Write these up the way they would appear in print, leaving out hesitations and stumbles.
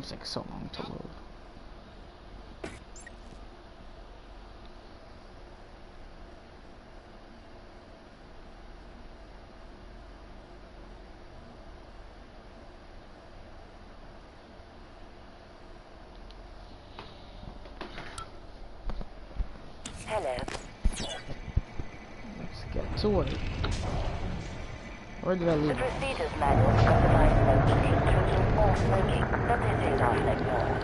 games take so long to load. Hello. Let's get to it. Where did I leave The it? procedures manual specifies no eating, drinking, or smoking, but this is our ignore.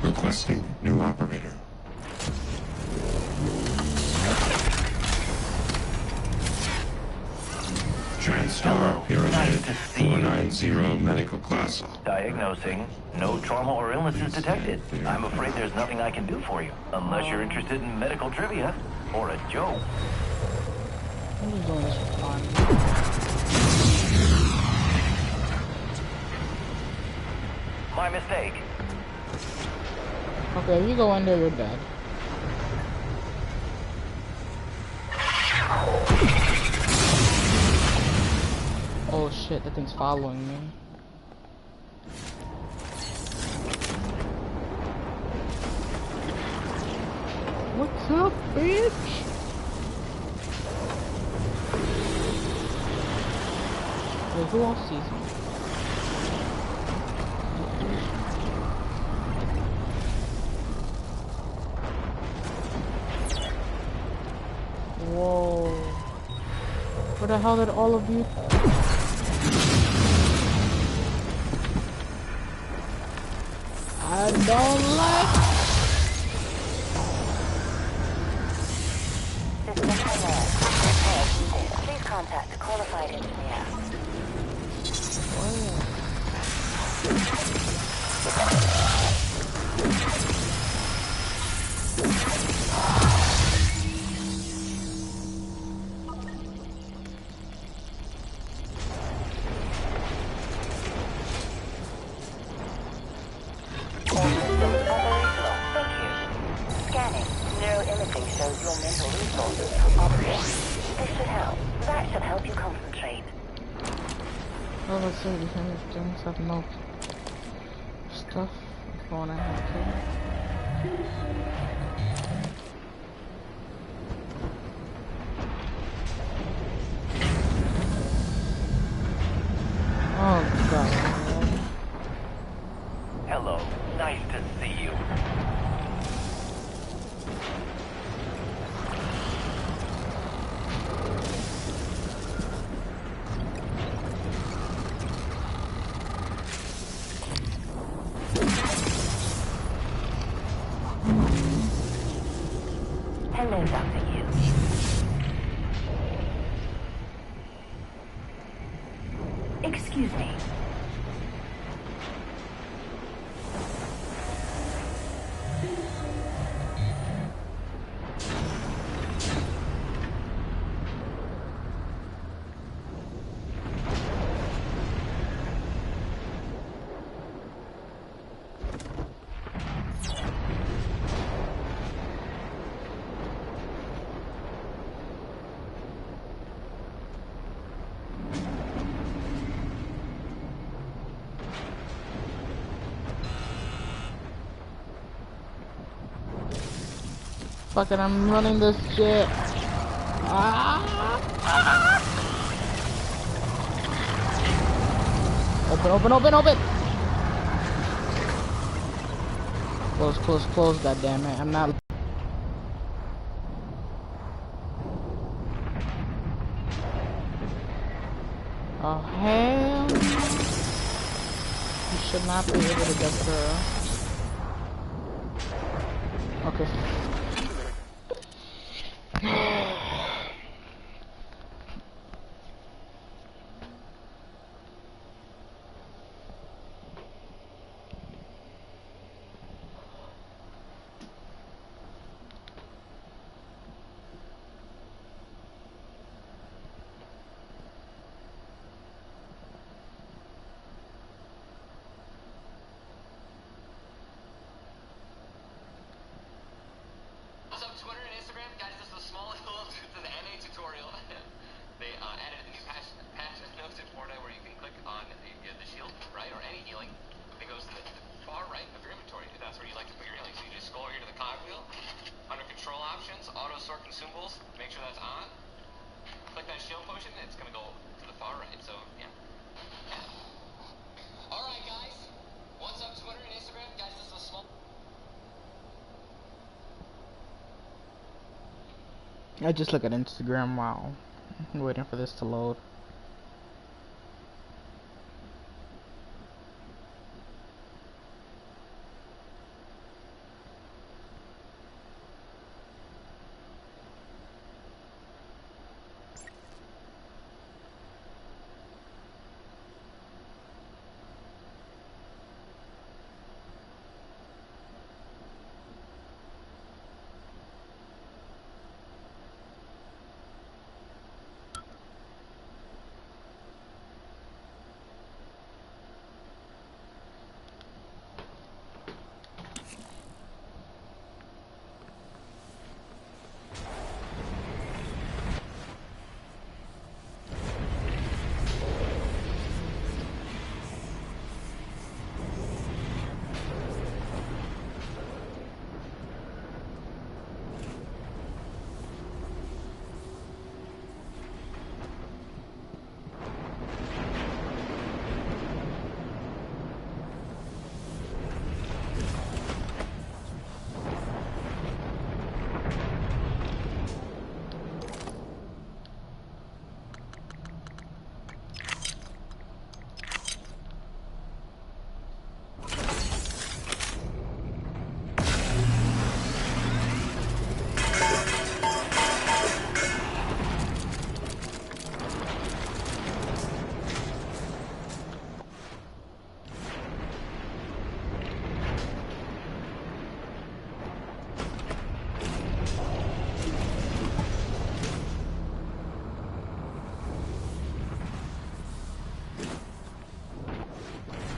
Requesting new operator. TranStar Pyramid 490 medical class. Diagnosing. No trauma or illnesses detected. I'm afraid there's nothing I can do for you, unless you're interested in medical trivia or a joke. I'm just doing this for fun. My mistake. Okay, if you go in there, you're dead. Oh shit, that thing's following me. What's up, bitch? Wait, who else sees me? Whoa. Where the hell did all of you? I don't like. Please contact a qualified engineer. Shows your mental resources are operating. This should help. That should help you concentrate. Oh, let's see. These things have no stuff. Phone I have to. Oh god. Hello. Nice to see you. Hello, Dr. Hughes. Excuse me. Fuck it, I'm running this shit. Open, open, open, open! Close, close, close, goddammit. I'm not. Oh, hell. You should not be able to get through. Okay. it goes to the far right of your inventory if that's where you like to put your aliens. So you just scroll here to the cogwheel. Under control options, auto sort consumables, make sure that's on. Click that shield potion, and it's gonna go to the far right. So yeah. All right, guys. What's up, Twitter and Instagram? Guys, this is a small. I just look at Instagram while waiting for this to load.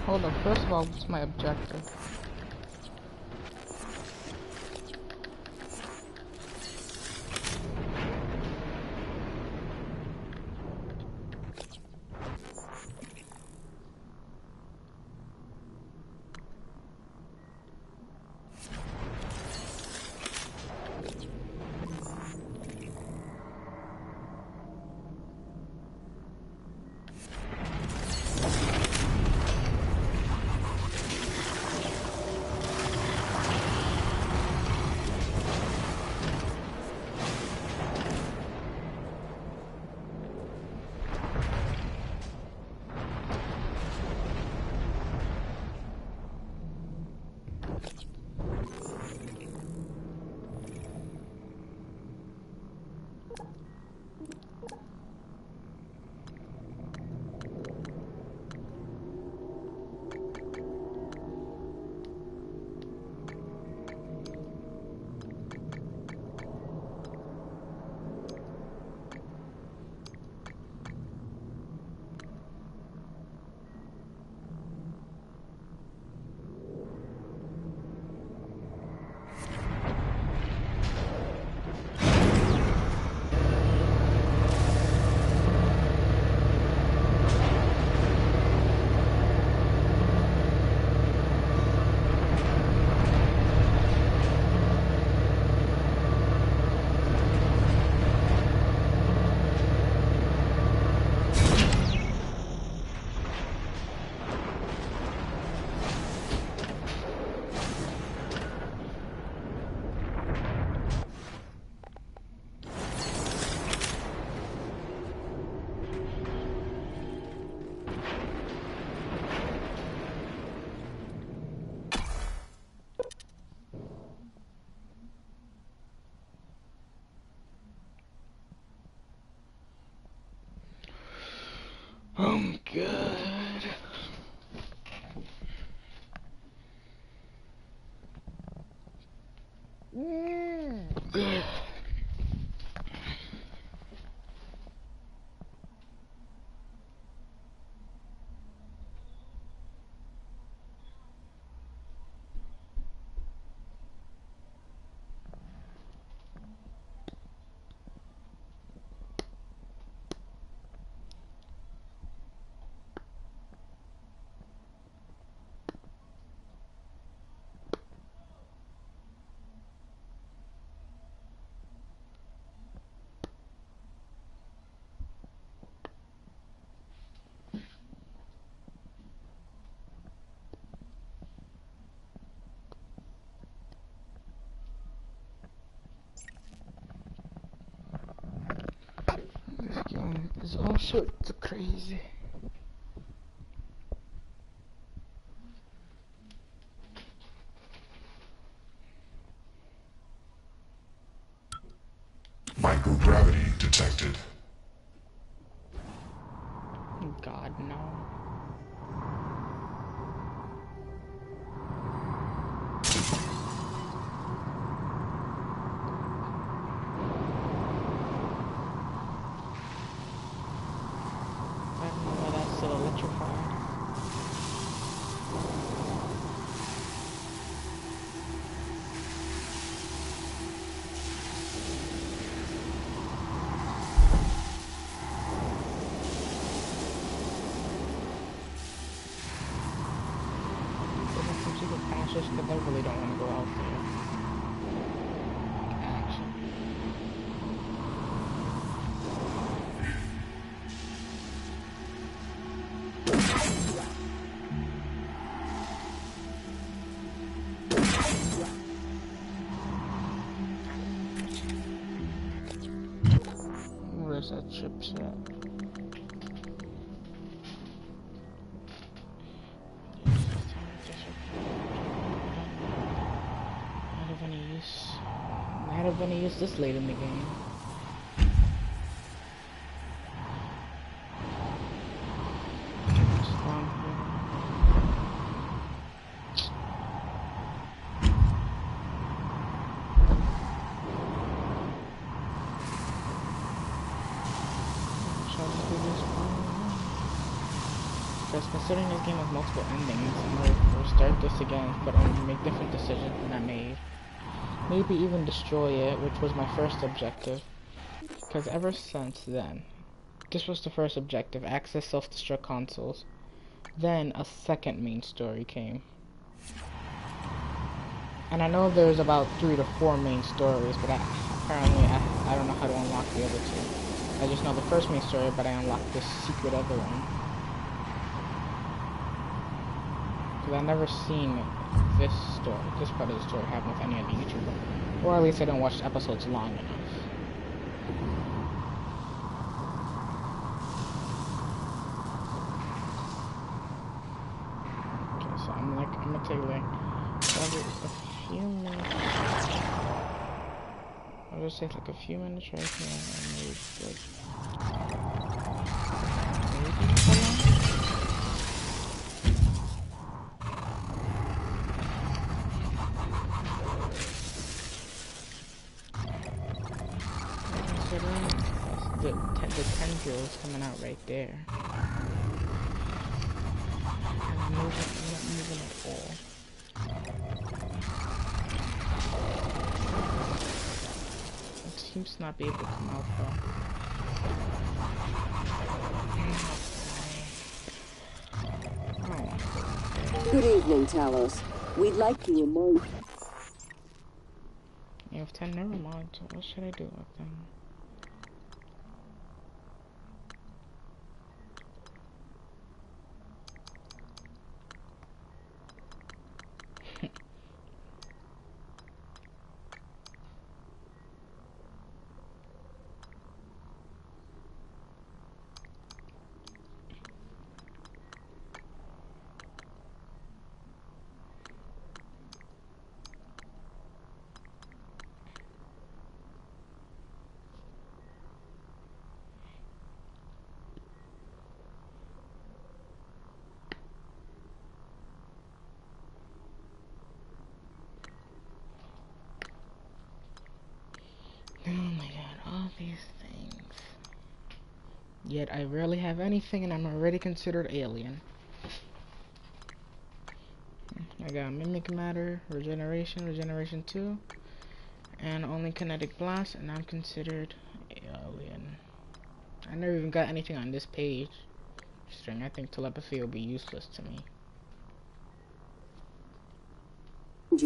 Hold on, first of all, what's my objective? Good. All sorts of crazy. Microgravity detected. God, no. I don't know why that's still electrified. Just because I really don't want to go out there. Action. Where's that chipset? Not of any use this late in the game. Just down here. Shall we do this one? Because considering this game has multiple endings, I'm going to restart this again, but I'm going to make different decisions than I made. Maybe even destroy it, which was my first objective. Because ever since then, this was the first objective, access self-destruct consoles. Then a second main story came. And I know there's about 3 to 4 main stories, but apparently I don't know how to unlock the other 2. I just know the first main story, but I unlocked this secret other one. Because I've never seen this part of the story happen with any other YouTuber. Or at least I don't watch episodes long enough. Okay, so I'm gonna take like probably a few minutes. I'll just take like a few minutes right here and maybe like the tendrils coming out right there. And I'm not moving at all. It seems to not be able to come out though. Good evening, Talos. We'd like to remind... You have 10 never mind, so what should I do with them? Oh my god, all these things. Yet I rarely have anything and I'm already considered alien. I got Mimic Matter, Regeneration 2, and only Kinetic Blast, and I'm considered alien. I never even got anything on this page. String, I think telepathy will be useless to me.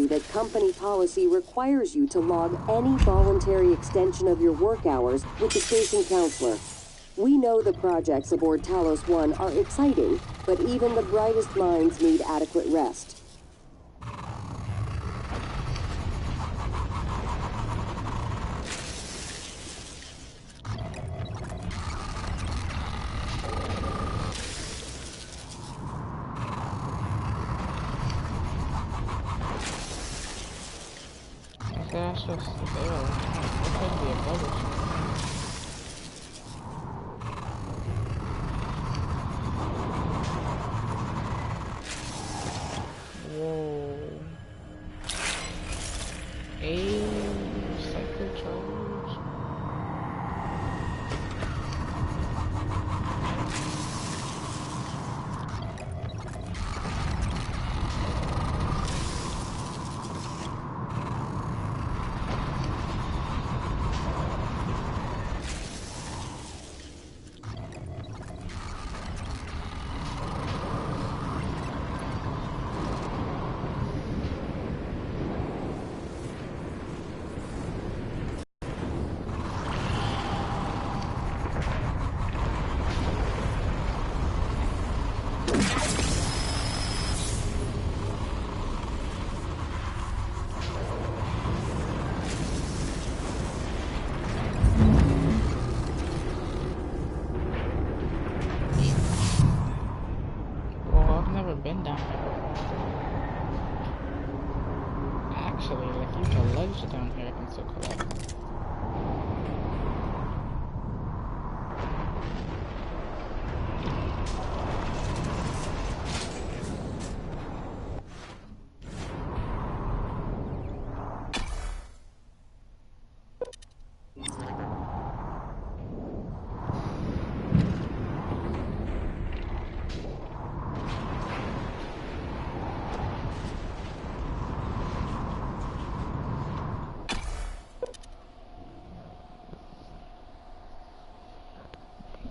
That company policy requires you to log any voluntary extension of your work hours with the station counselor. We know the projects aboard Talos 1 are exciting, but even the brightest minds need adequate rest. that's just there. That could be a bug or something. Whoa. Cycle charge. Been down here. Actually, like you can ledge down here, I can still collect.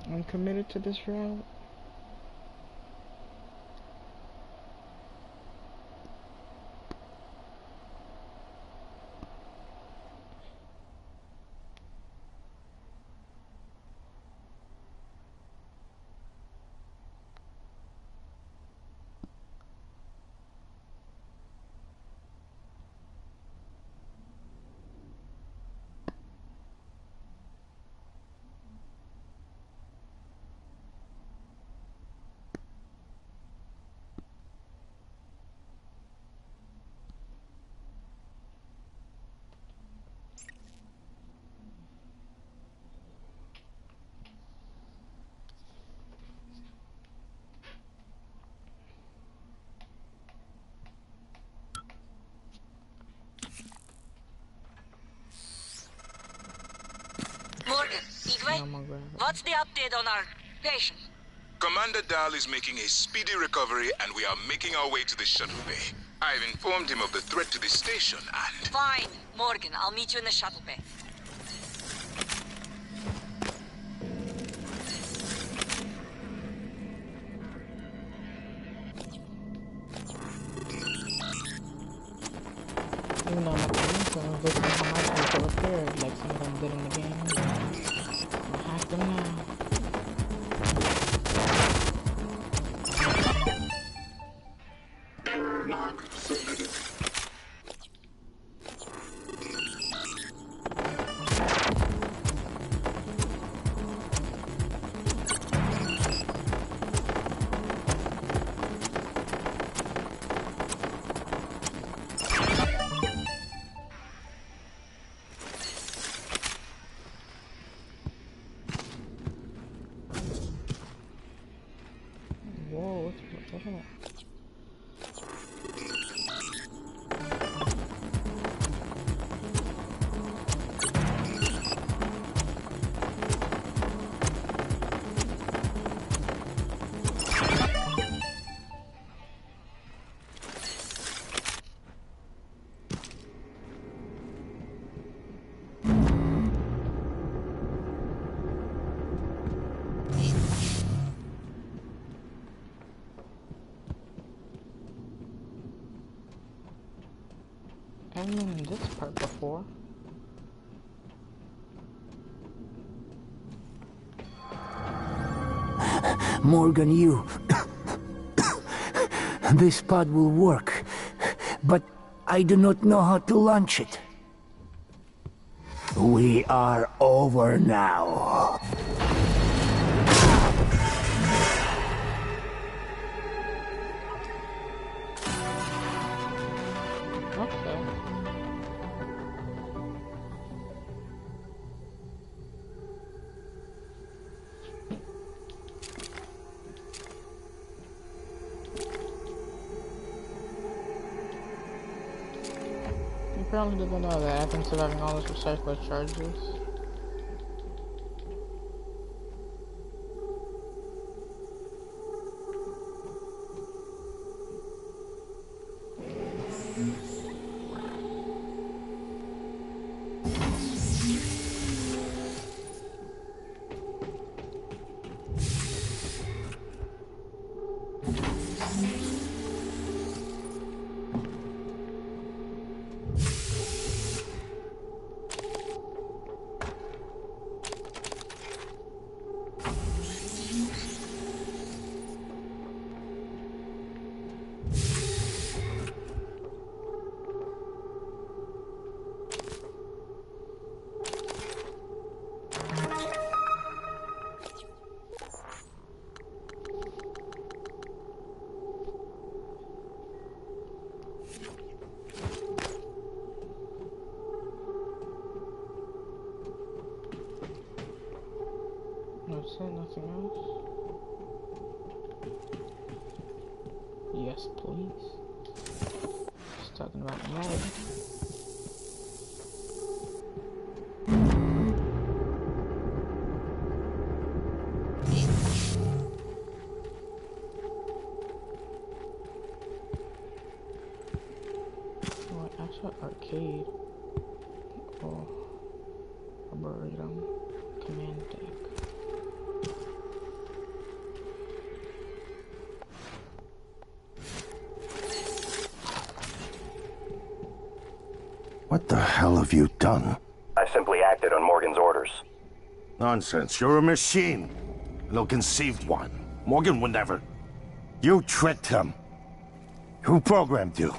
I'm committed to this route. Morgan, Eeveiumz, what's the update on our patient? Commander Dahl is making a speedy recovery and we are making our way to the shuttle bay. I've informed him of the threat to the station and... Fine, Morgan, I'll meet you in the shuttle bay. Even though I'm not doing so, I'm looking at how much I can repair, like some of them did in the game. I'll hack them now. Whoa, what's that? I haven't been in this part before. Morgan, you... This pod will work, but I do not know how to launch it. We are over now. Okay. apparently didn't know that I've been surviving all those recycler charges. That's it, nothing else? Yes, please. Just talking about lead. What? I saw arcade. Oh, Arboretum command deck. What the hell have you done? I simply acted on Morgan's orders. Nonsense. You're a machine. An ill-conceived one. Morgan would never. You tricked him. Who programmed you?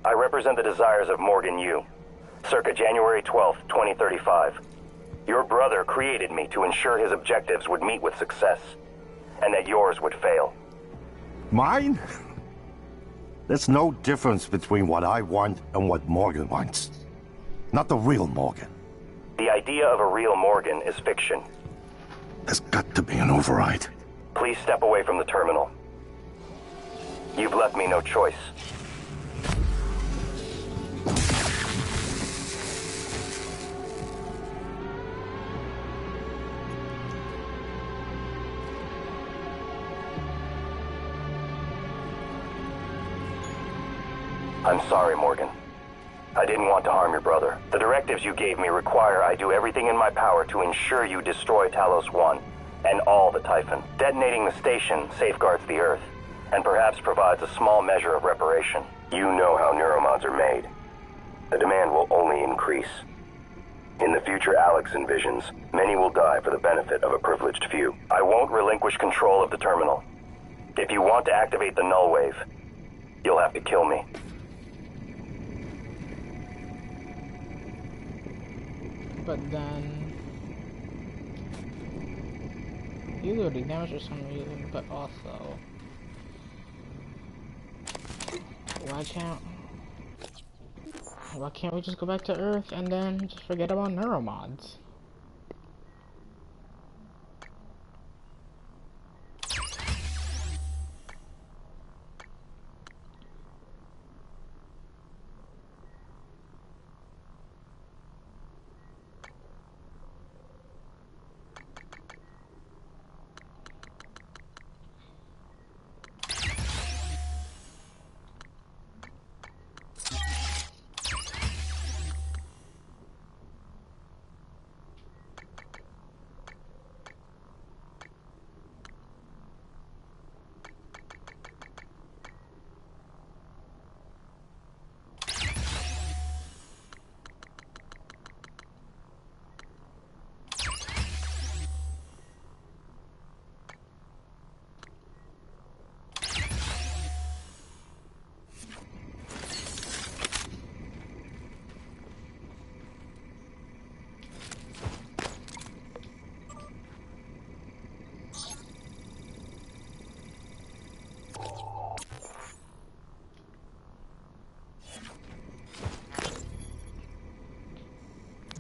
I represent the desires of Morgan Yu. Circa January 12th, 2035. Your brother created me to ensure his objectives would meet with success, and that yours would fail. Mine? There's no difference between what I want and what Morgan wants. Not the real Morgan. The idea of a real Morgan is fiction. There's got to be an override. Please step away from the terminal. You've left me no choice. I'm sorry, Morgan. I didn't want to harm your brother. The directives you gave me require I do everything in my power to ensure you destroy Talos 1 and all the Typhon. Detonating the station safeguards the Earth, and perhaps provides a small measure of reparation. You know how neuromods are made. The demand will only increase. In the future Alex envisions, many will die for the benefit of a privileged few. I won't relinquish control of the terminal. If you want to activate the null wave, you'll have to kill me. But then you literally damaged for some reason, but also why can't we just go back to Earth and then just forget about neuromods?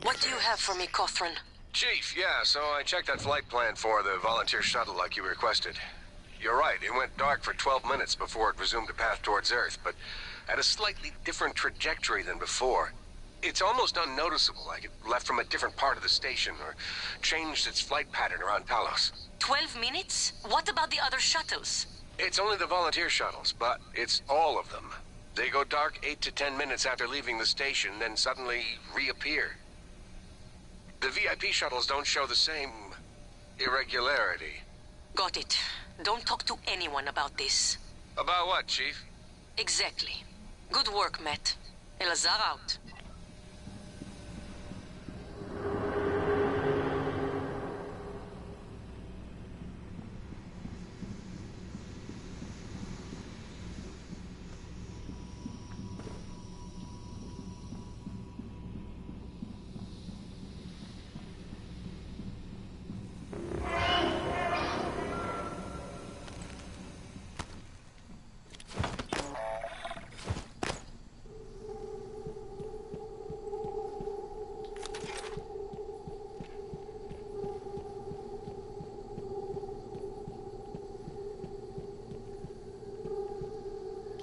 What do you have for me, Cothran? Chief, yeah, so I checked that flight plan for the volunteer shuttle like you requested. You're right, it went dark for 12 minutes before it resumed a path towards Earth, but at a slightly different trajectory than before. It's almost unnoticeable, like it left from a different part of the station or changed its flight pattern around Talos. 12 minutes? What about the other shuttles? It's only the volunteer shuttles, but it's all of them. They go dark 8 to 10 minutes after leaving the station, then suddenly reappear. The VIP shuttles don't show the same irregularity. Got it. Don't talk to anyone about this. About what, Chief? Exactly. Good work, Matt. Elazar out.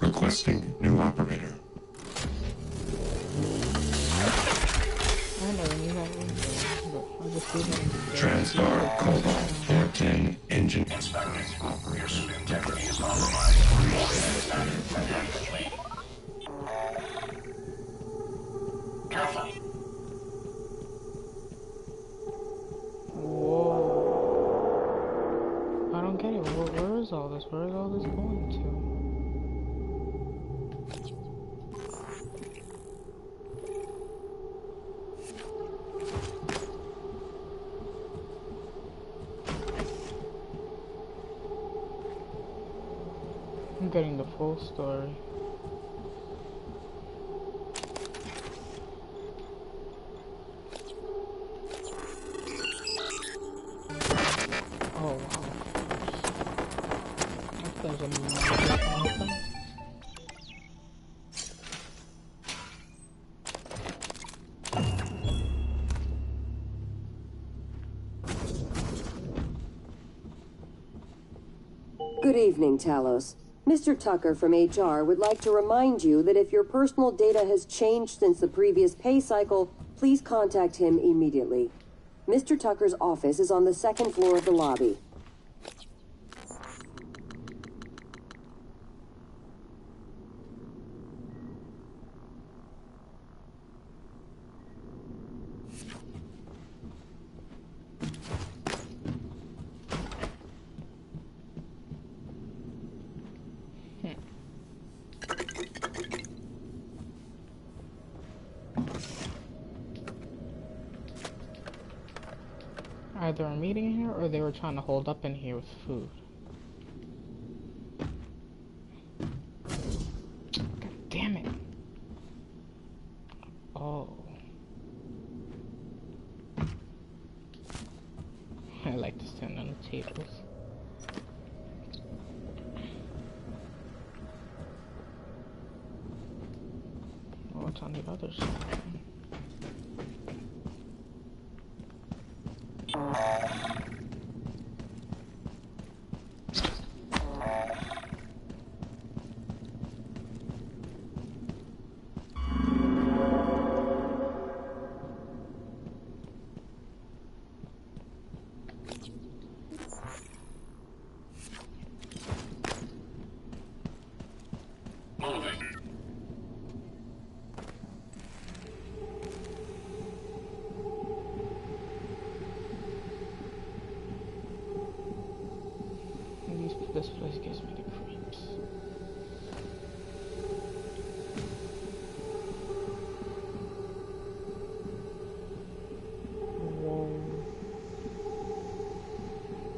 Requesting new operator. I never knew that was, but I'll just leave it. TranStar Cobalt 410 engine. Inspectors, your suit integrity is compromised. Careful. Whoa. I don't get it. Where is all this? Where is all this going to? I'm getting the full story. Oh wow. There's a microphone. Good evening, Talos. Mr. Tucker from HR would like to remind you that if your personal data has changed since the previous pay cycle, please contact him immediately. Mr. Tucker's office is on the second floor of the lobby. Either a meeting here or they were trying to hold up in here with food. God damn it. Oh. I like to stand on the tables. What's on the other side? This place gives me the creeps. Whoa.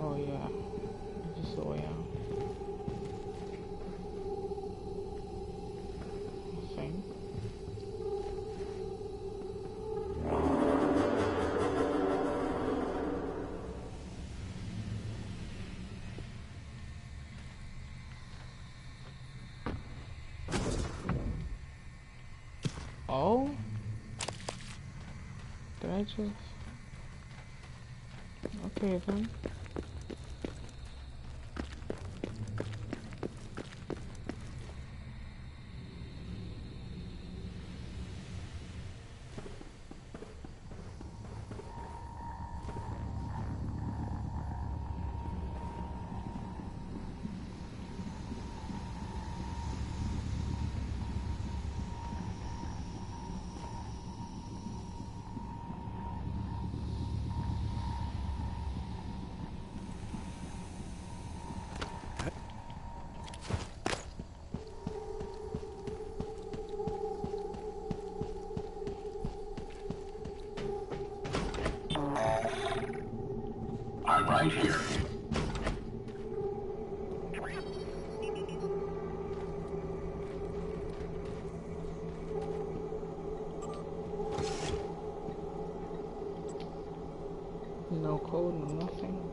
Oh yeah. This is the way out. I think. Oh? Did I just... Okay then. right here. No code, no nothing.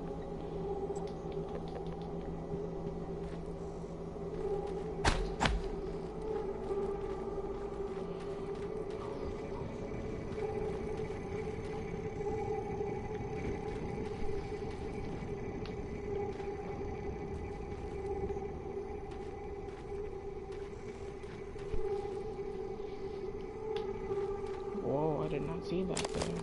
Whoa, I did not see that there.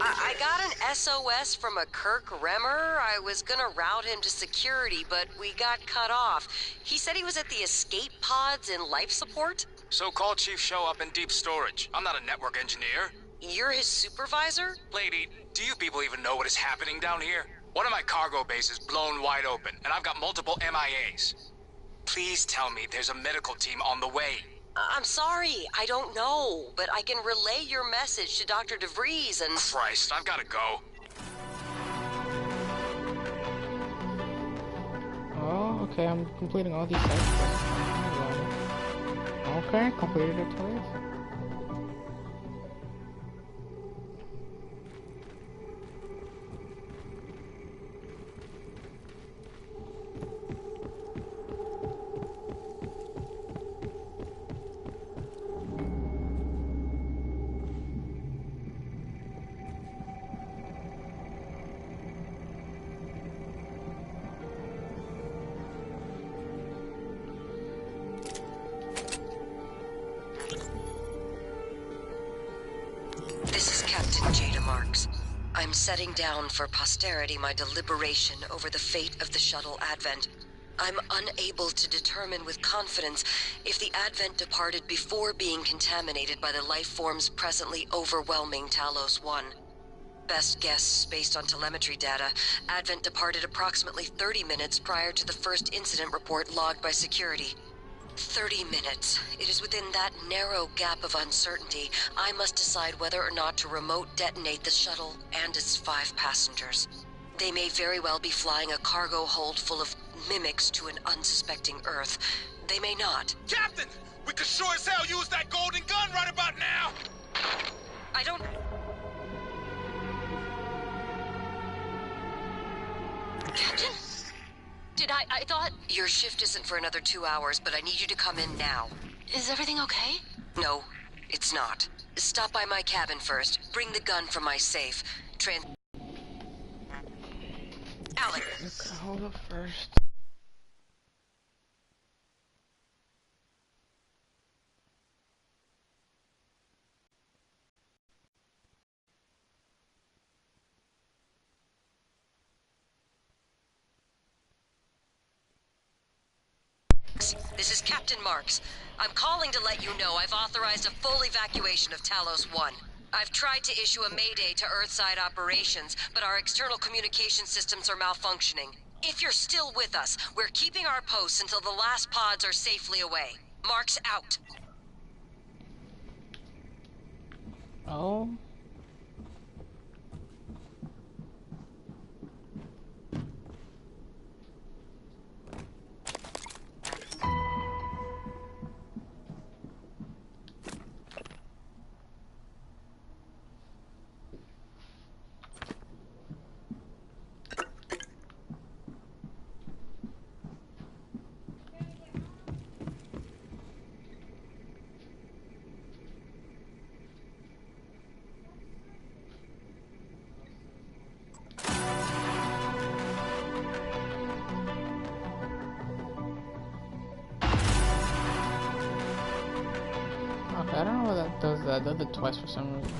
I got an SOS from a Kirk Remmer. I was gonna route him to security, but we got cut off. He said he was at the escape pods in life support. So call Chief Show up in deep storage. I'm not a network engineer. You're his supervisor? Lady, do you people even know what is happening down here? One of my cargo bases blown wide open, and I've got multiple MIAs. Please tell me there's a medical team on the way. I'm sorry, I don't know, but I can relay your message to Dr. DeVries and... Christ, I've gotta go. Oh, okay, I'm completing all these sites. Okay, completed it twice. This is Captain Jada Marks. I'm setting down for posterity my deliberation over the fate of the shuttle Advent. I'm unable to determine with confidence if the Advent departed before being contaminated by the life forms presently overwhelming Talos 1. Best guess, based on telemetry data, Advent departed approximately 30 minutes prior to the first incident report logged by security. 30 minutes. It is within that narrow gap of uncertainty, I must decide whether or not to remote detonate the shuttle and its 5 passengers. They may very well be flying a cargo hold full of mimics to an unsuspecting Earth. They may not. Captain! We could sure as hell use that golden gun right about now! I don't... Captain? Did I thought... Your shift isn't for another 2 hours, but I need you to come in now. Is everything okay? No, it's not. Stop by my cabin first. Bring the gun from my safe. Alec. Okay, hold up first. This is Captain Marks. I'm calling to let you know I've authorized a full evacuation of Talos 1. I've tried to issue a mayday to Earthside operations, but our external communication systems are malfunctioning. If you're still with us, we're keeping our posts until the last pods are safely away. Marks out. Oh. I don't know why that does that. That did it twice for some reason.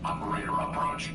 Operator approach.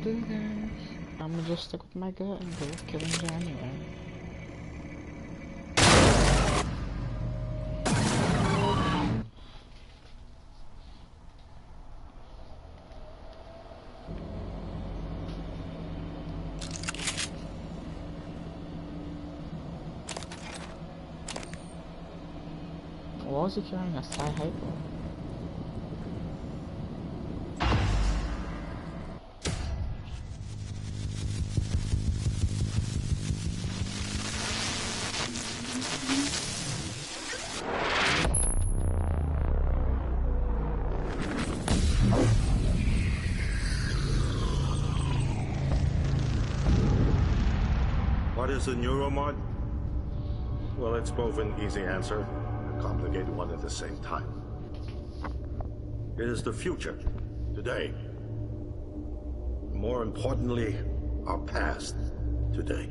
do this. I'ma just stick with my gut and go with killing January. Why was he carrying a sky hyper? What is a neuromod? Well, it's both an easy answer and a complicated one at the same time. It is the future, today. More importantly, our past, today.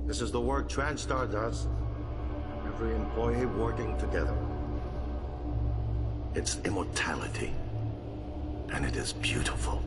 This is the work TranStar does. Every employee working together. It's immortality. And it is beautiful.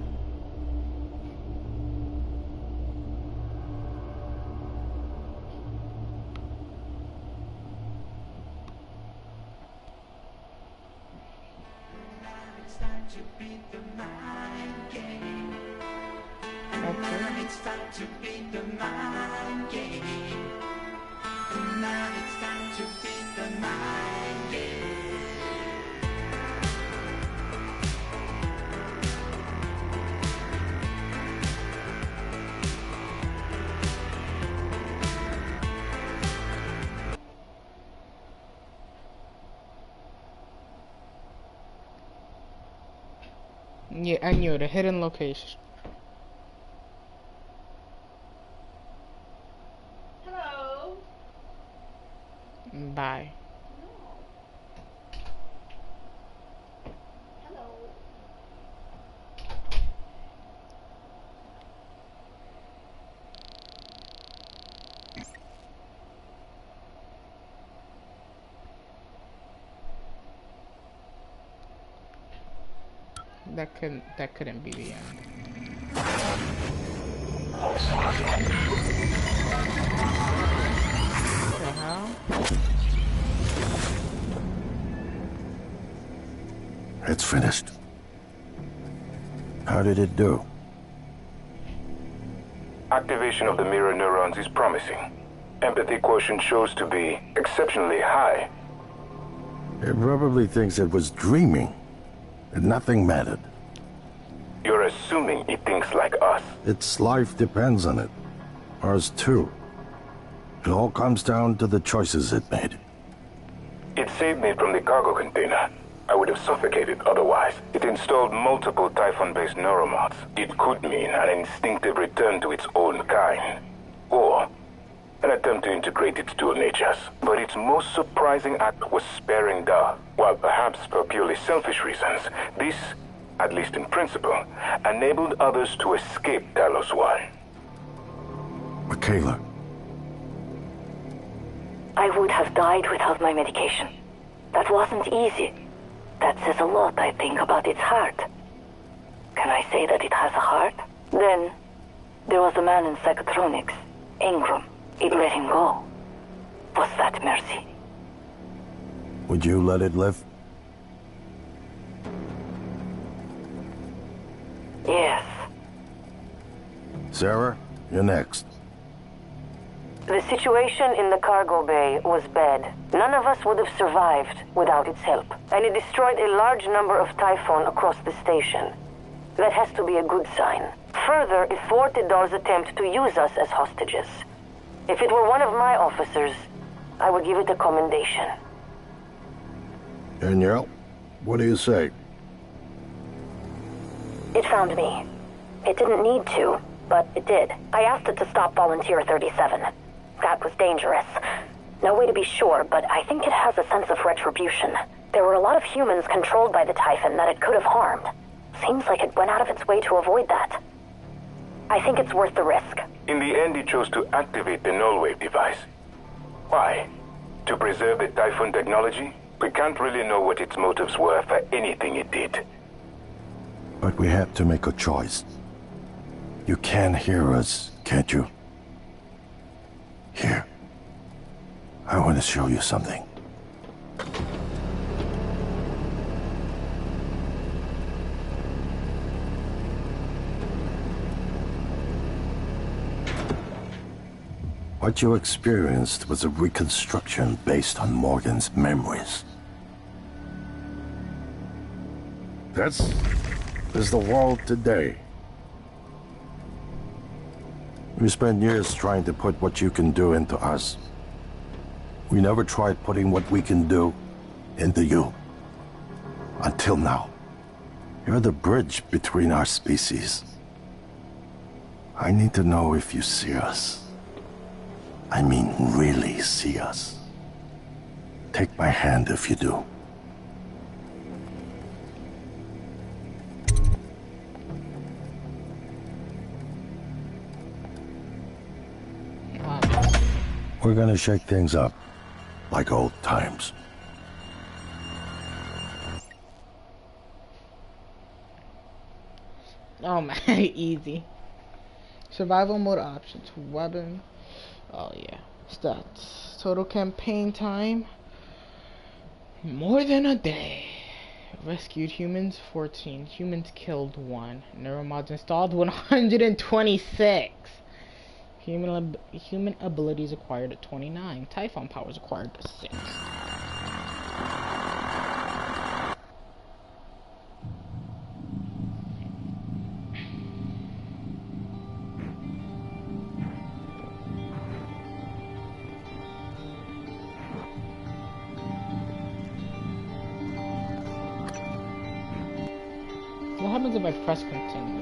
Yeah, I knew the hidden location. Hello. Bye. Hello. That couldn't be the end. What the hell? It's finished. How did it do? Activation of the mirror neurons is promising. Empathy quotient shows to be exceptionally high. It probably thinks it was dreaming. And nothing mattered. You're assuming it thinks like us. Its life depends on it. Ours too. It all comes down to the choices it made. It saved me from the cargo container. I would have suffocated otherwise. It installed multiple Typhon-based neuromods. It could mean an instinctive return to its own kind. Or an attempt to integrate its dual natures. But its most surprising act was sparing Dar. While perhaps for purely selfish reasons, this, at least in principle, enabled others to escape Talos 1. Michaela. I would have died without my medication. That wasn't easy. That says a lot, I think, about its heart. Can I say that it has a heart? Then, there was a man in psychotronics, Ingram. It let him go. Was that mercy? Would you let it live? Yes. Sarah, you're next. The situation in the cargo bay was bad. None of us would have survived without its help. And it destroyed a large number of Typhon across the station. That has to be a good sign. Further, it thwarted Dar's attempt to use us as hostages. If it were one of my officers, I would give it a commendation. Danielle, what do you say? It found me. It didn't need to, but it did. I asked it to stop Volunteer 37. That was dangerous. No way to be sure, but I think it has a sense of retribution. There were a lot of humans controlled by the Typhon that it could have harmed. Seems like it went out of its way to avoid that. I think it's worth the risk. In the end, it chose to activate the null wave device. Why? To preserve the Typhon technology? We can't really know what its motives were for anything it did. But we had to make a choice. You can hear us, can't you? Here. I want to show you something. What you experienced was a reconstruction based on Morgan's memories. This is the world today. We spent years trying to put what you can do into us. We never tried putting what we can do into you. Until now. You're the bridge between our species. I need to know if you see us. I mean, really see us. Take my hand if you do. We're gonna shake things up, like old times. Oh man, easy. Survival mode options, weapon. Oh yeah, stats. Total campaign time, more than a day. Rescued humans 14. Humans killed 1. Neuromods installed 126. Human abilities acquired at 29. Typhon powers acquired at 6. What happens if I press continue?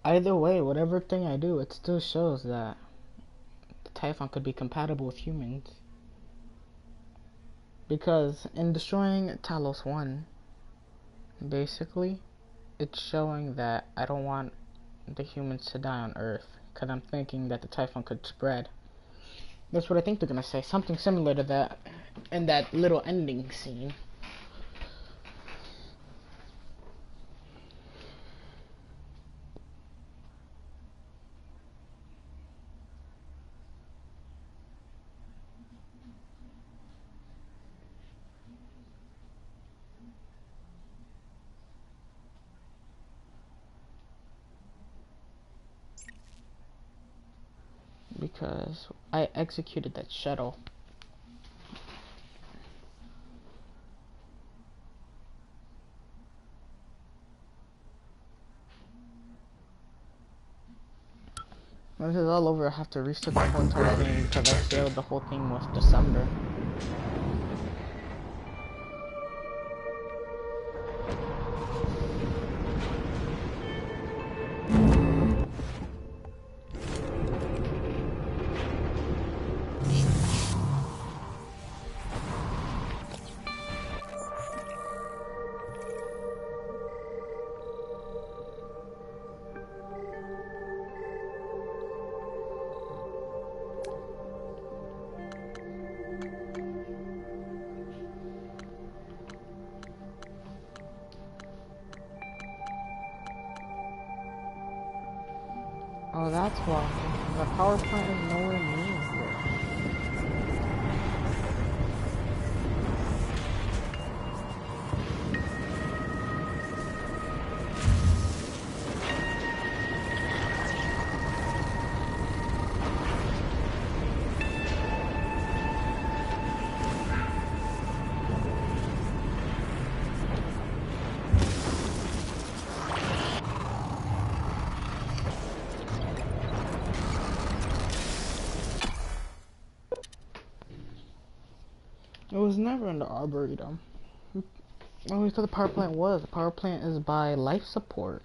Either way, whatever thing I do, it still shows that the Typhon could be compatible with humans. Because in destroying Talos 1, basically, it's showing that I don't want the humans to die on Earth. Because I'm thinking that the Typhon could spread. That's what I think they're going to say. Something similar to that in that little ending scene. because I executed that shuttle. When this is all over, I have to restart the whole entire game because I failed the whole thing with December. Oh, that's why. The power plant is nowhere near here. It was never in the Arboretum. Oh, we thought the power plant was. The power plant is by life support.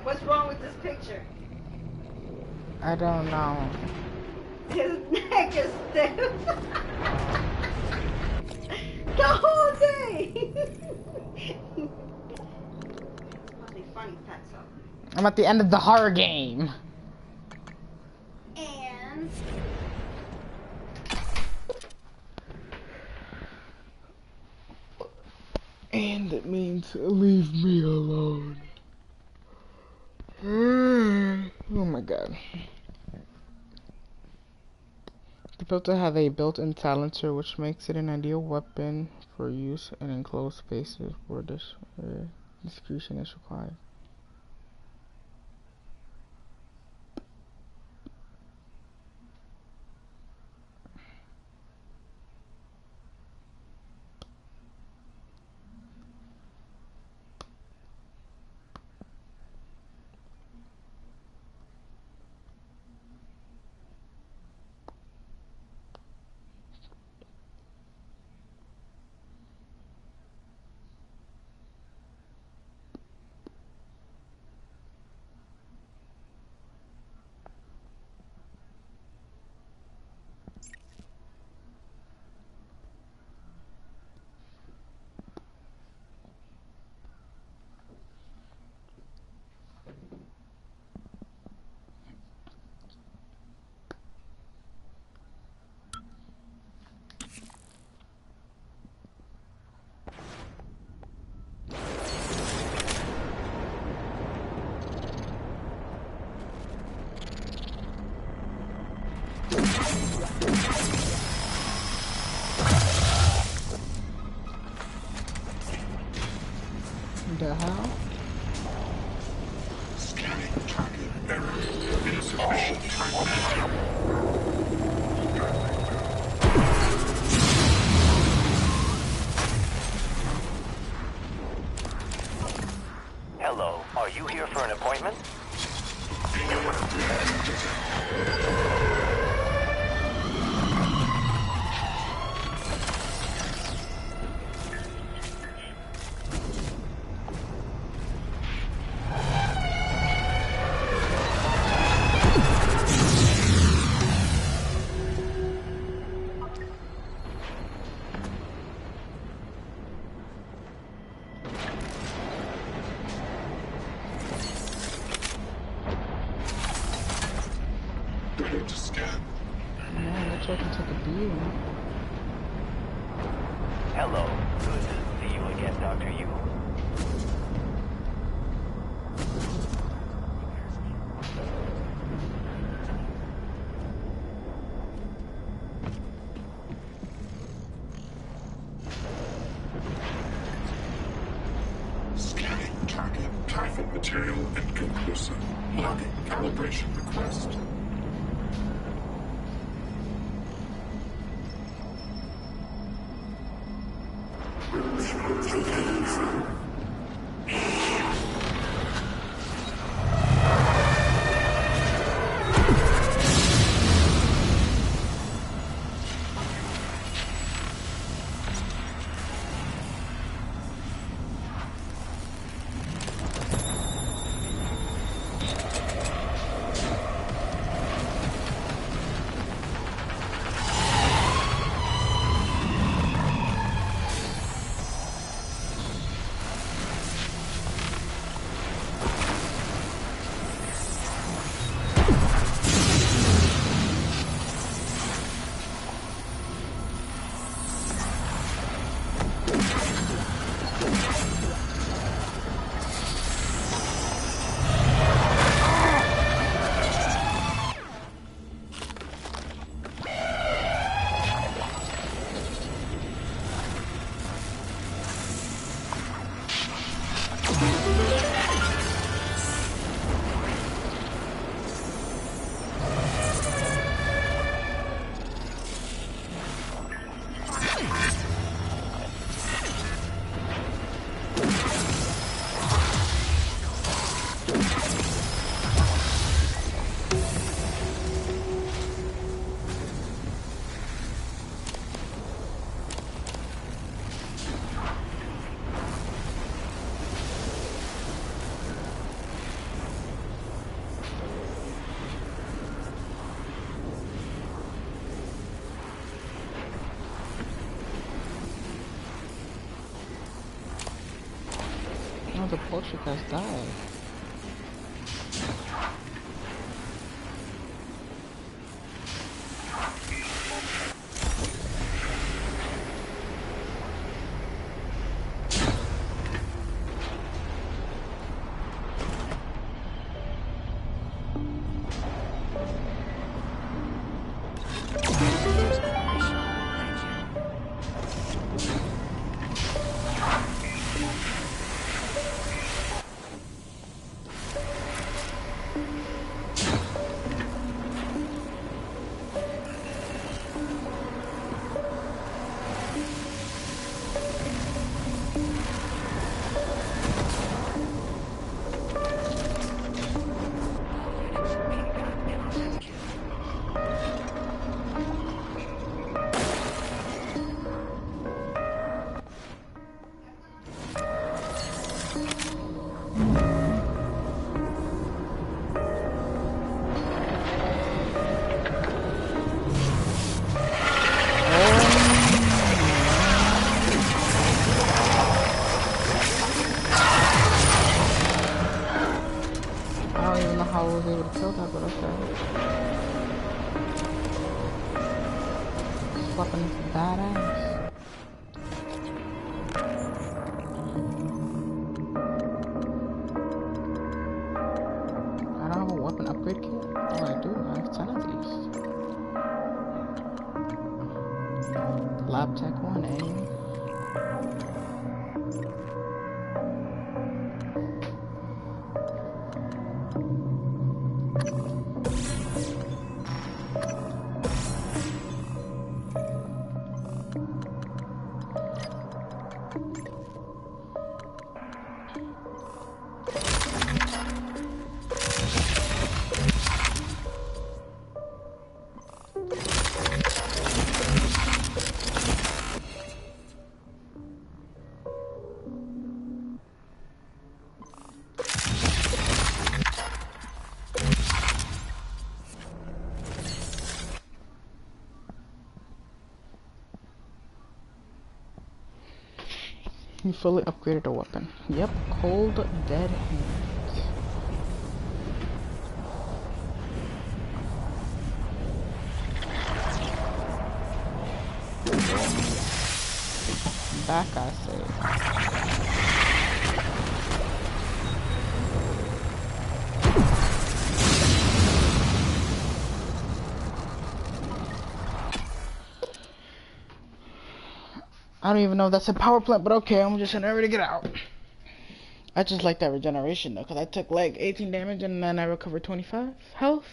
What's wrong with this picture? I don't know. His neck is stiff. The whole day. Must be funny, Fatso. I'm at the end of the horror game. And it means leave me alone. Oh my god. The filter have a built-in silencer which makes it an ideal weapon for use in enclosed spaces where discretion is required. The hell? Scanning target error. Insufficient time. Hello, are you here for an appointment? Ready to scan. Man, let's try to take a view. Hello, good to see you again, Dr. Yu. Scanning target. Typhon material inconclusive. Logging calibration request. Oh, the Portuguese died. How I was able to kill that, but okay. This weapon is badass. I don't have a weapon upgrade kit? Oh, I do. I have 10 of these. Lab Tech 1, eh? You fully upgraded a weapon. Yep, cold dead hands. Back, I say. I don't even know if that's a power plant, but okay, I'm just gonna ready to get out. I just like that regeneration though, because I took like 18 damage and then I recovered 25 health.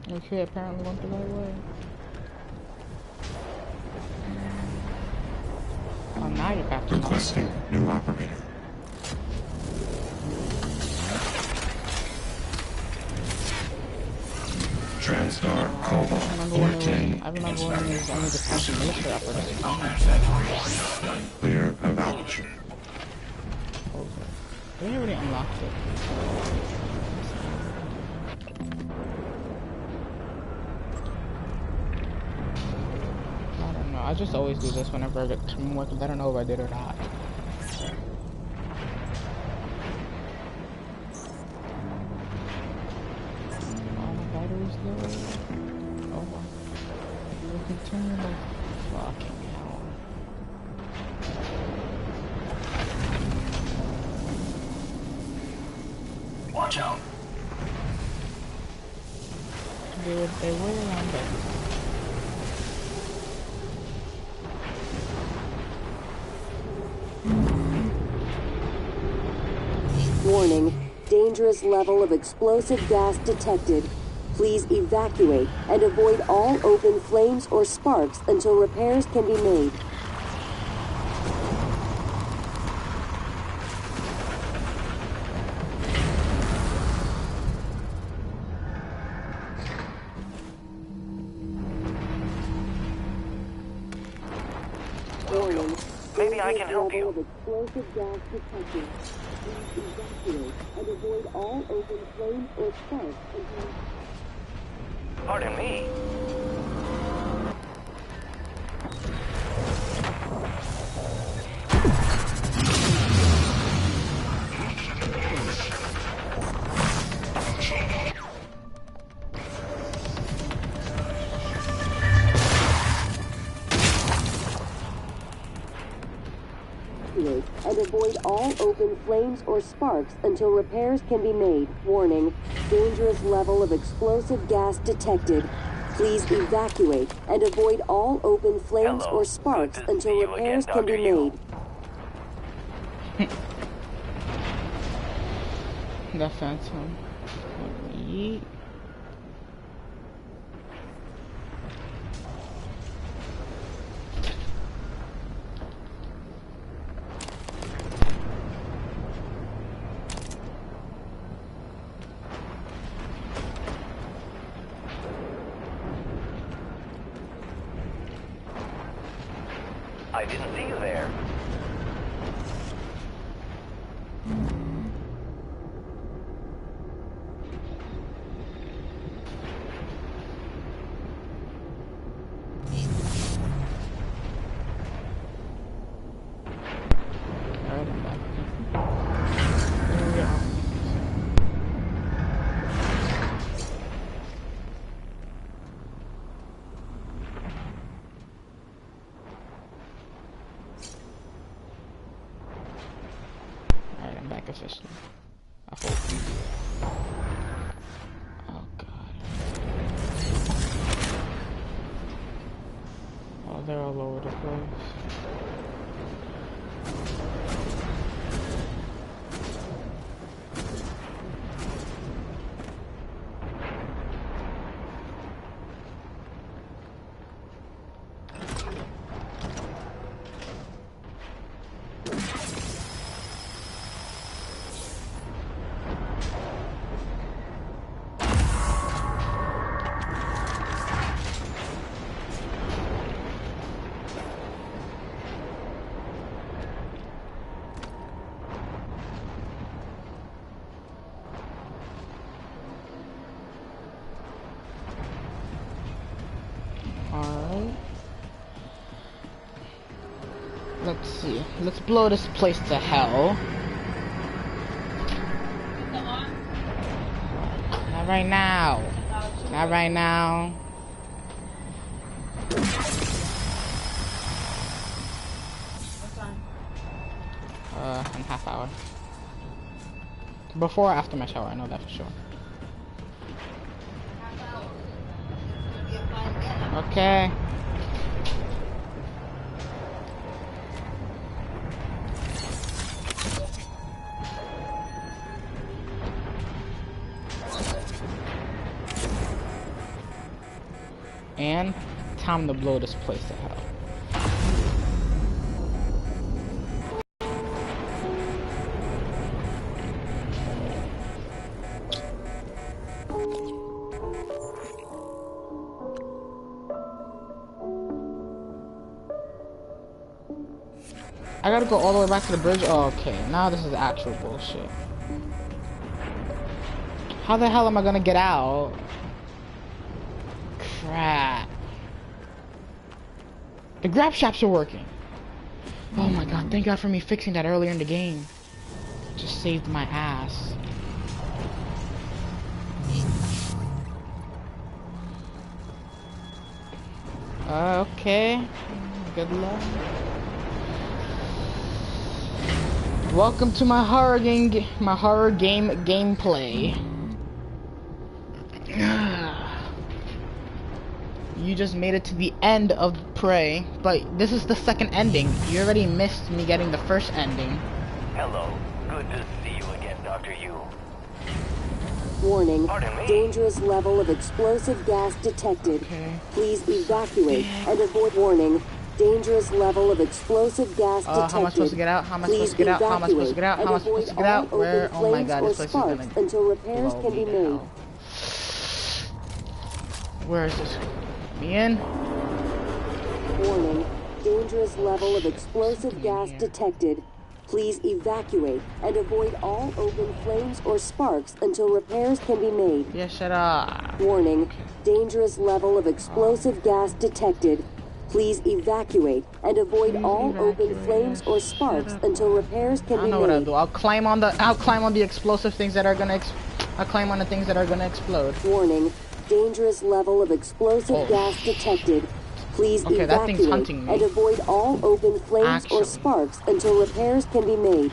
Okay, apparently went the right way. Oh, now you're back to requesting new operator. TranStar Cobalt 14. I remember when it was only the special military operator. Clear of altitude. They already unlocked it. I just always do this whenever I get to work, because I don't know if I did or not. All my batteries low. Oh well. We'll continue like fucking hell. Watch out. Dude, they way around there. Warning, dangerous level of explosive gas detected. Please evacuate and avoid all open flames or sparks until repairs can be made. Warning, Maybe I can help you. level of explosive gas detected. Please evacuate and avoid all open flames or sparks until... Pardon me. And avoid all open flames or sparks until repairs can be made. Warning, dangerous level of explosive gas detected. Please evacuate and avoid all open flames or sparks until repairs can be made. That phantom. Yeet. I didn't see you there. Alright, I'm back. back officially. I hope. Oh god. Oh, they're all over the place. Alright. Let's see. Let's blow this place to hell. Not right now. Not right now. In half hour. Before or after my shower, I know that for sure. Okay. And time to blow this place to hell. I gotta go all the way back to the bridge? Oh, okay, now this is actual bullshit. How the hell am I gonna get out? Crap. The grab shops are working. Oh my god, thank god for me fixing that earlier in the game. Just saved my ass. Okay. Good luck. Welcome to my horror game gameplay. You just made it to the end of Prey, but this is the second ending. You already missed me getting the first ending. Hello. Good to see you again, Dr. Yu. Warning. Dangerous level of explosive gas detected. Okay. Please evacuate and avoid warning. Dangerous level of explosive gas detected. How am I supposed to get out? How am I supposed to get out? How am I supposed to get out? How am I supposed to get out? Where? Oh my god, this place is gonna until repairs can be made. Where is this? Me in? Warning. Dangerous level of explosive gas detected. Please evacuate and avoid all open flames or sparks until repairs can be made. Yeah, shut up. Warning. Dangerous level of explosive gas detected. Please evacuate and avoid all open flames or sparks until repairs can be made. I know what I'll do. I'll climb on the explosive things that are gonna I'll climb on the things that are gonna explode. Warning. Dangerous level of explosive gas detected. Please evacuate and avoid all open flames or sparks until repairs can be made.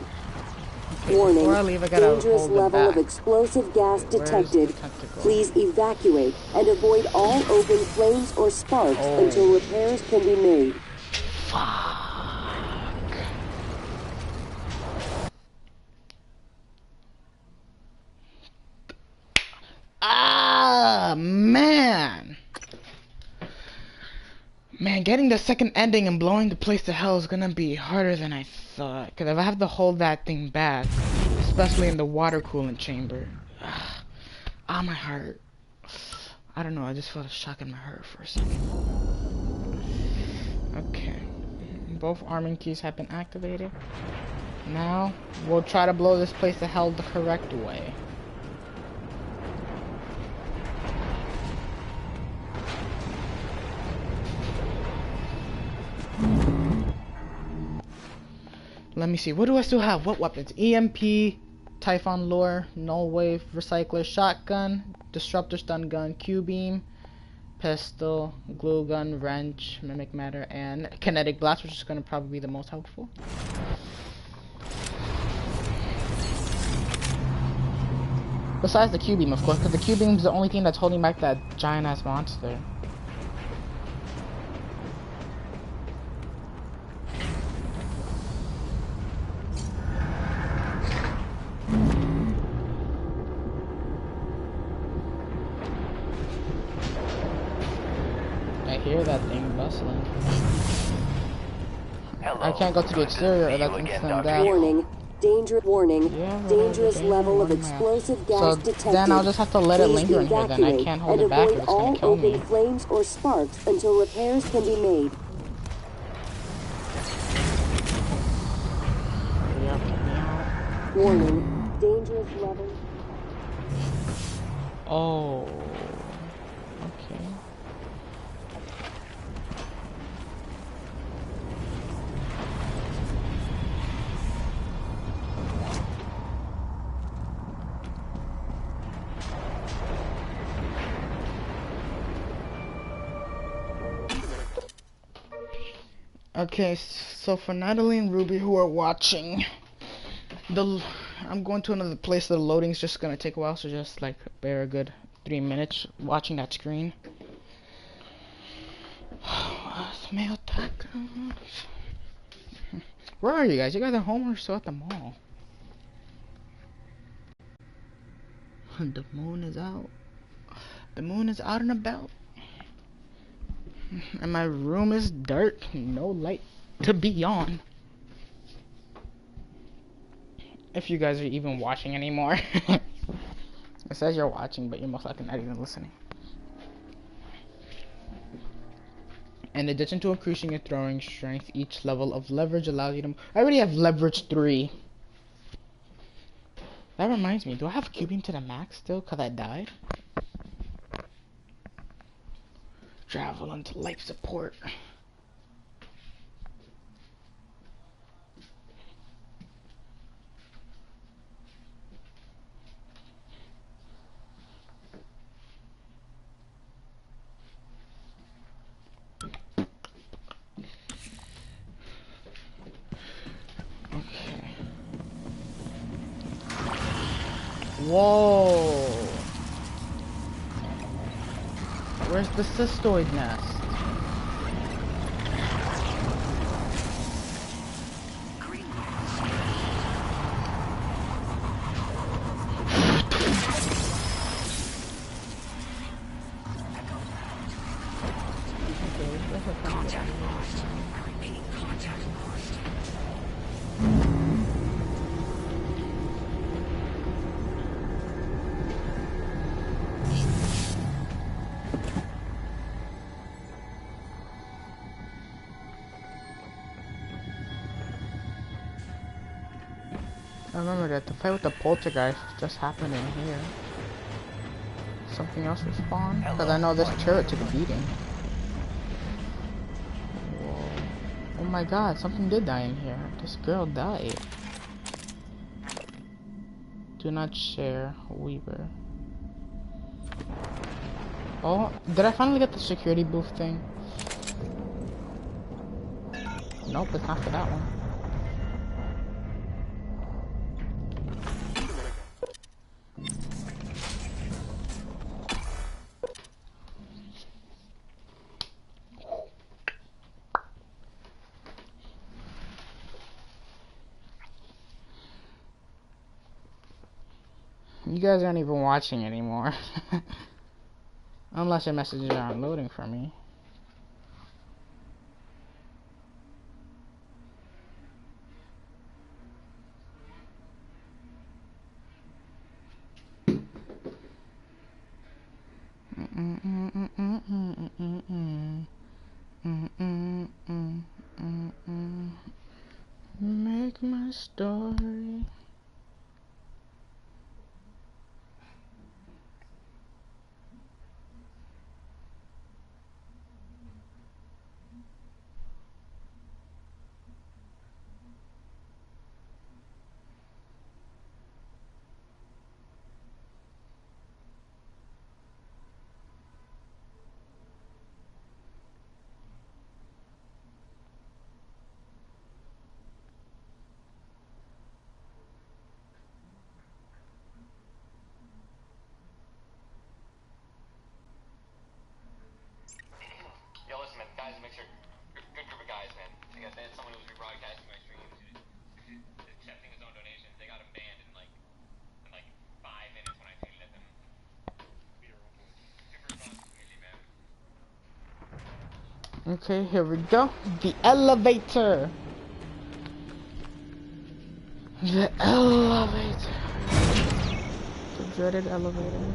Warning. Dangerous level of explosive gas detected. Please evacuate and avoid all open flames or sparks until repairs can be made. Ah, man. Man, getting the second ending and blowing the place to hell is gonna be harder than I thought. Because if I have to hold that thing back, especially in the water coolant chamber. Ah, my heart. I don't know, I just felt a shock in my heart for a second. Okay. Both arming keys have been activated. Now, we'll try to blow this place to hell the correct way. Let me see, what do I still have? What weapons? EMP, Typhon Lure, Null Wave, Recycler, Shotgun, Disruptor Stun Gun, Q-Beam, Pistol, Glue Gun, Wrench, Mimic Matter, and Kinetic Blast, which is going to probably be the most helpful. Besides the Q-beam, of course, because the Q-beam is the only thing that's holding back that giant-ass monster. I hear that thing bustling. Hello. I can't go to the exterior or that thing's slammed down. Warning. Warning. Yeah, Dangerous danger level of warning map. explosive gas So detected. then I'll just have to let it Please linger in here then. I evacuate can't hold and it back avoid if it's gonna all kill open me. flames or sparks until repairs can be made. Hurry up, get me out. Warning. Dangerous level. Oh. Okay. Okay, so for Natalie and Ruby who are watching, I'm going to another place. The loading's just gonna take a while, so just like bear a good 3 minutes watching that screen. Where are you guys? You guys are home or still at the mall? The moon is out. The moon is out and about. And my room is dark. No light to be on. If you guys are even watching anymore. It says you're watching, but you're most likely not even listening. In addition to increasing your throwing strength, each level of leverage allows you to... I already have leverage 3. That reminds me, do I have cubing to the max still? Because I died? Travel into life support. Okay. Whoa! Where's the cystoid nest? I remember that the fight with the poltergeist just happened in here. Something else respawned? Because I know this turret took a beating. Whoa. Oh my god, something did die in here. This girl died. Do not share, Weaver. Oh, did I finally get the security booth thing? Nope, it's not for that one. You guys aren't even watching anymore. Unless your messages aren't loading for me. Make my story. Okay, here we go. The elevator. The elevator. The dreaded elevator.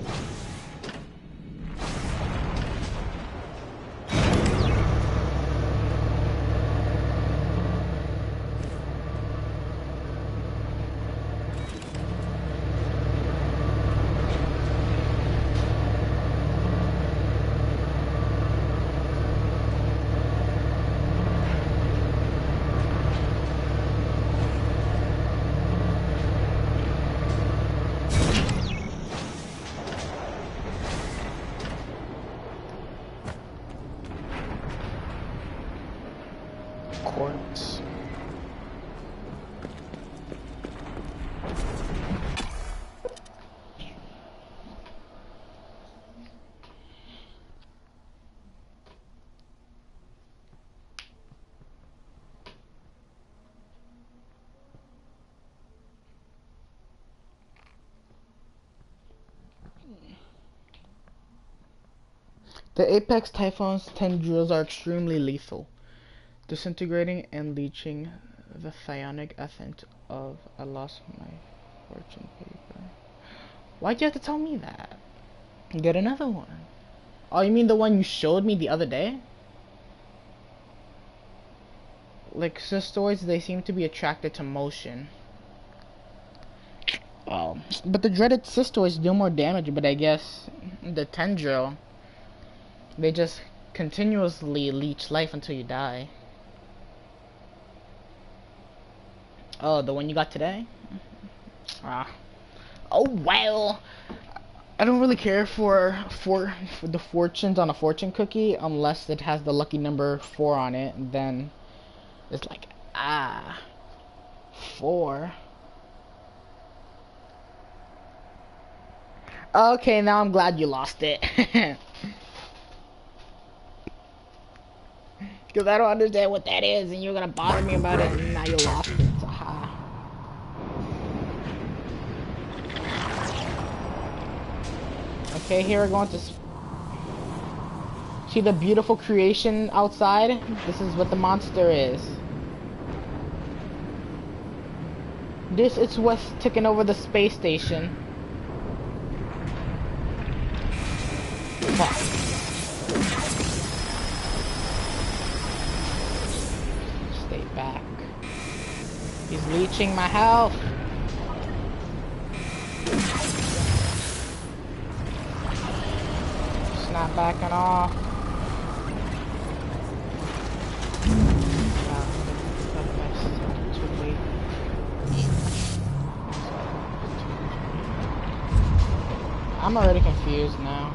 Quartz. The Apex Typhoon's tendrils are extremely lethal, disintegrating and leaching the psionic essence of I lost my fortune paper. Why'd you have to tell me that? Get another one. Oh, you mean the one you showed me the other day? Like cystoids, they seem to be attracted to motion. But the dreaded cystoids do more damage, but I guess the tendril, they just continuously leech life until you die. Oh, the one you got today? Oh well. I don't really care for the fortunes on a fortune cookie unless it has the lucky number 4 on it. Then it's like 4. Okay, now I'm glad you lost it. Because I don't understand what that is, and you're gonna bother me about it, and now you lost it. Okay, here we're going to see the beautiful creation outside. This is what the monster is. This is what's taking over the space station. Fuck. Stay back. He's leeching my health. Not backing off. I'm already confused now.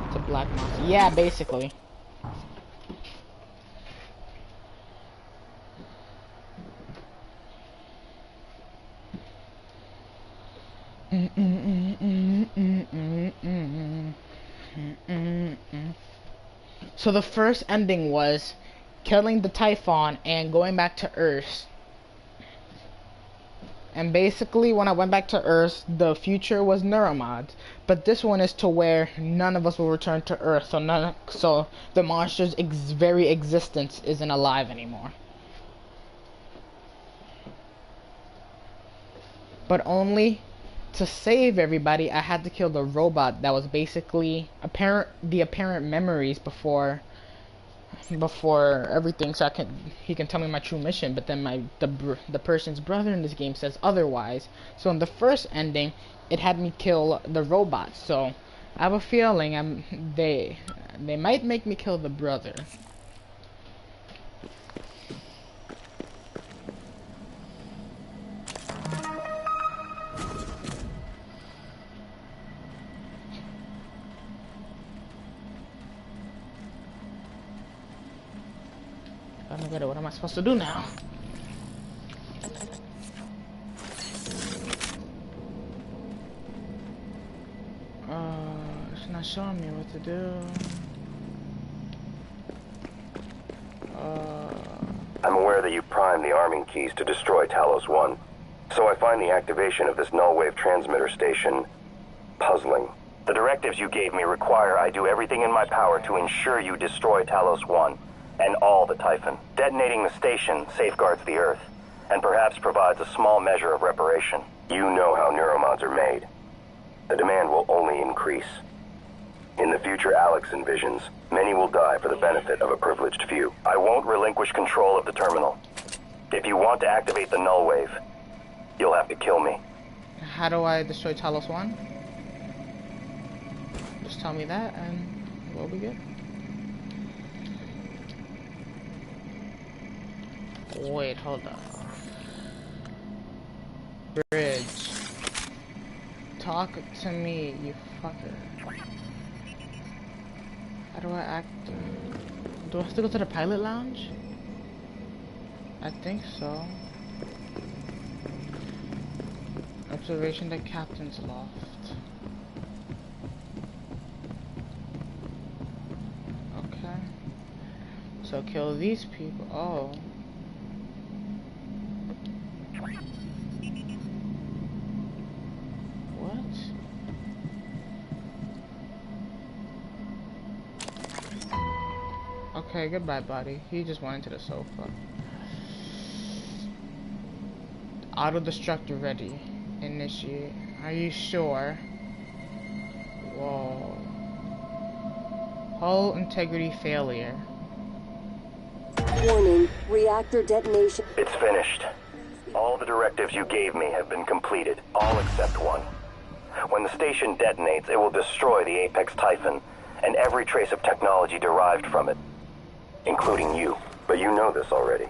It's a black monster. Yeah, basically. So the first ending was killing the Typhon and going back to Earth. And basically when I went back to Earth, the future was neuromods. But this one is to where none of us will return to Earth, so the monster's very existence isn't alive anymore. But only to save everybody, I had to kill the robot that was basically the apparent memories before everything, so he can tell me my true mission. But then the person's brother in this game says otherwise. So in the first ending, it had me kill the robot. So I have a feeling they might make me kill the brother. What am I supposed to do now? It's not showing me what to do. I'm aware that you primed the arming keys to destroy Talos 1, so I find the activation of this null wave transmitter station puzzling. The directives you gave me require I do everything in my power to ensure you destroy Talos 1 and all the Typhon. Detonating the station safeguards the Earth, and perhaps provides a small measure of reparation. You know how neuromods are made. The demand will only increase. In the future Alex envisions, many will die for the benefit of a privileged few. I won't relinquish control of the terminal. If you want to activate the null wave, you'll have to kill me. How do I destroy Talos 1? Just tell me that and we'll be good. Wait, hold on. Bridge. Talk to me, you fucker. How do I act? Do I have to go to the pilot lounge? I think so. Observation deck captain's loft. Okay. So kill these people. Oh. What? Okay, goodbye, buddy. He just went into the sofa. Auto-destruct ready. Initiate. Are you sure? Whoa. Hull integrity failure. Warning, reactor detonation. It's finished. All the directives you gave me have been completed, all except one. When the station detonates, it will destroy the Apex Typhon and every trace of technology derived from it, including you. But you know this already.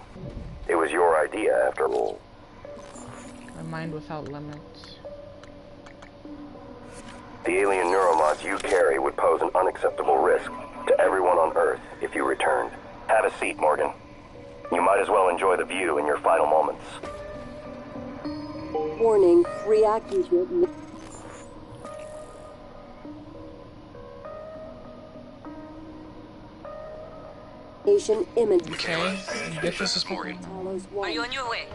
It was your idea, after all. A mind without limits. The alien neuromods you carry would pose an unacceptable risk to everyone on Earth if you returned. Have a seat, Morgan. You might as well enjoy the view in your final moments. Warning, reactor detonation imminent. Michaela, this is Morgan. Are you on your way?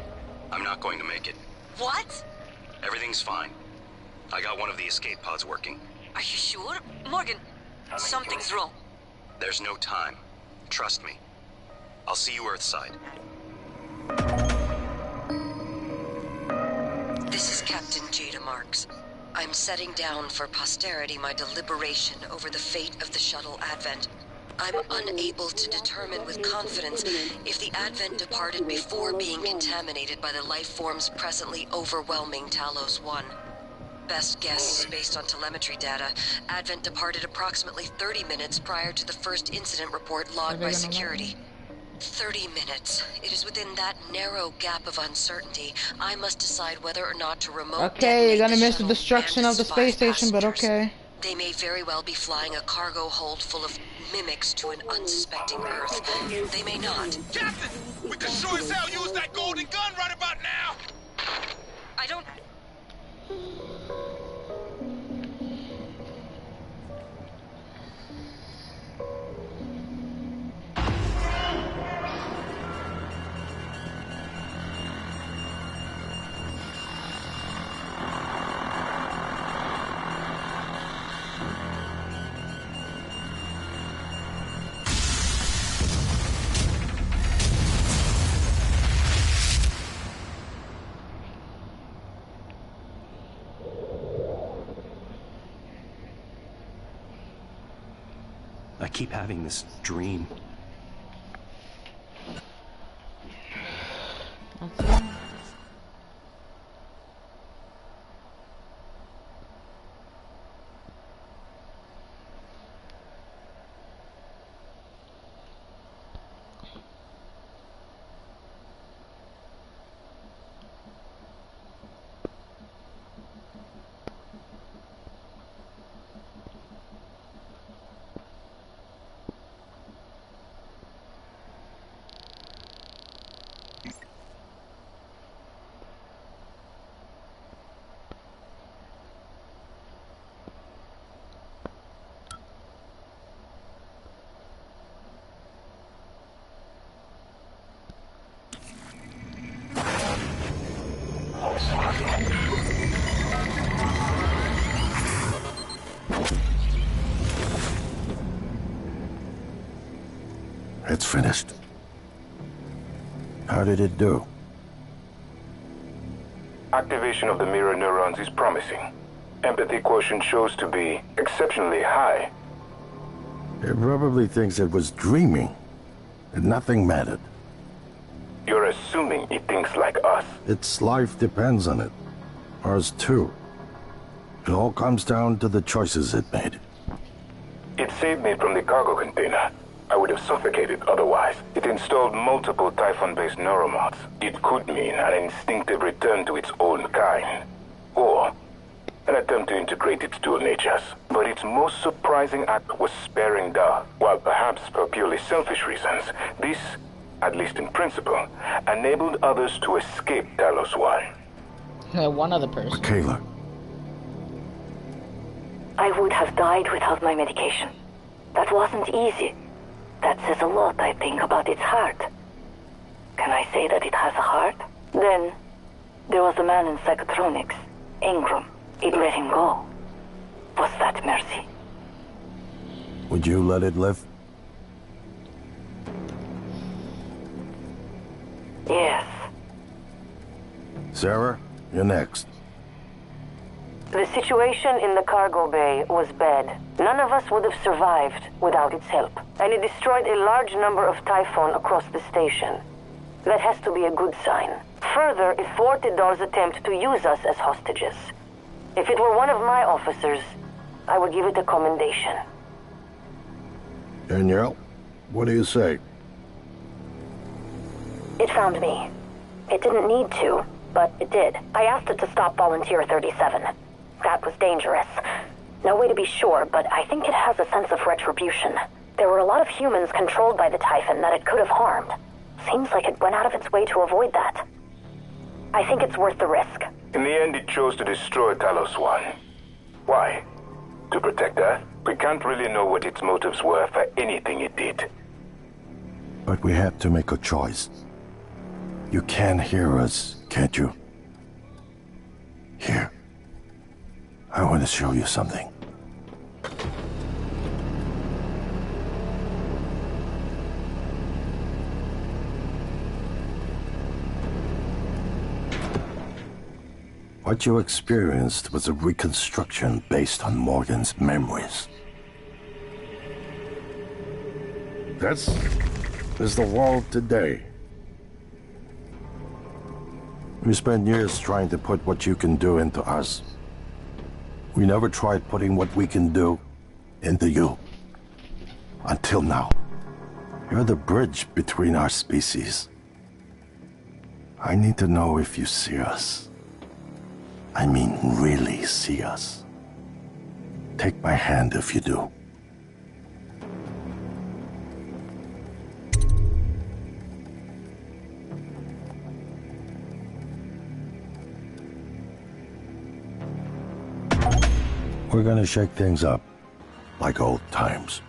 I'm not going to make it. What? Everything's fine. I got one of the escape pods working. Are you sure? Morgan, something's wrong. There's no time. Trust me. I'll see you Earthside. This is Captain Jada Marks. I'm setting down for posterity my deliberation over the fate of the shuttle Advent. I'm unable to determine with confidence if the Advent departed before being contaminated by the life forms presently overwhelming Talos 1. Best guess, based on telemetry data, Advent departed approximately 30 minutes prior to the first incident report logged by security. 30 minutes. It is within that narrow gap of uncertainty. I must decide whether or not to remote Okay, you're gonna miss the shuttle destruction and of the its space 5 station, but passengers. okay. They may very well be flying a cargo hold full of mimics to an unsuspecting Earth. They may not. Captain! We could sure as hell use that golden gun right about now! I don't... I keep having this dream. It's finished. How did it do? Activation of the mirror neurons is promising. Empathy quotient shows to be exceptionally high. It probably thinks it was dreaming, and nothing mattered. You're assuming it thinks like us. Its life depends on it. Ours too. It all comes down to the choices it made. It saved me from the cargo container. I would have suffocated otherwise. It installed multiple Typhon-based neuromods. It could mean an instinctive return to its own kind. Or an attempt to integrate its dual natures. But its most surprising act was sparing Da. While perhaps for purely selfish reasons, this, at least in principle, enabled others to escape Talos 1. One other person. Kayla. I would have died without my medication. That wasn't easy. That says a lot, I think, about its heart. Can I say that it has a heart? Then, there was a man in psychotronics, Ingram. It let him go. Was that mercy? Would you let it live? Yes. Sarah, you're next. The situation in the cargo bay was bad. None of us would have survived without its help. And it destroyed a large number of Typhon across the station. That has to be a good sign. Further, it thwarted Dar's attempt to use us as hostages. If it were one of my officers, I would give it a commendation. Danielle, what do you say? It found me. It didn't need to, but it did. I asked it to stop Volunteer 37. That was dangerous. No way to be sure, but I think it has a sense of retribution. There were a lot of humans controlled by the Typhon that it could have harmed. Seems like it went out of its way to avoid that. I think it's worth the risk. In the end, it chose to destroy Talos 1. Why? To protect her? We can't really know what its motives were for anything it did. But we had to make a choice. You can hear us, can't you? Here. I want to show you something. What you experienced was a reconstruction based on Morgan's memories. This is the world today. We spent years trying to put what you can do into us. We never tried putting what we can do into you. Until now. You're the bridge between our species. I need to know if you see us. I mean, really see us. Take my hand if you do. We're gonna shake things up, like old times.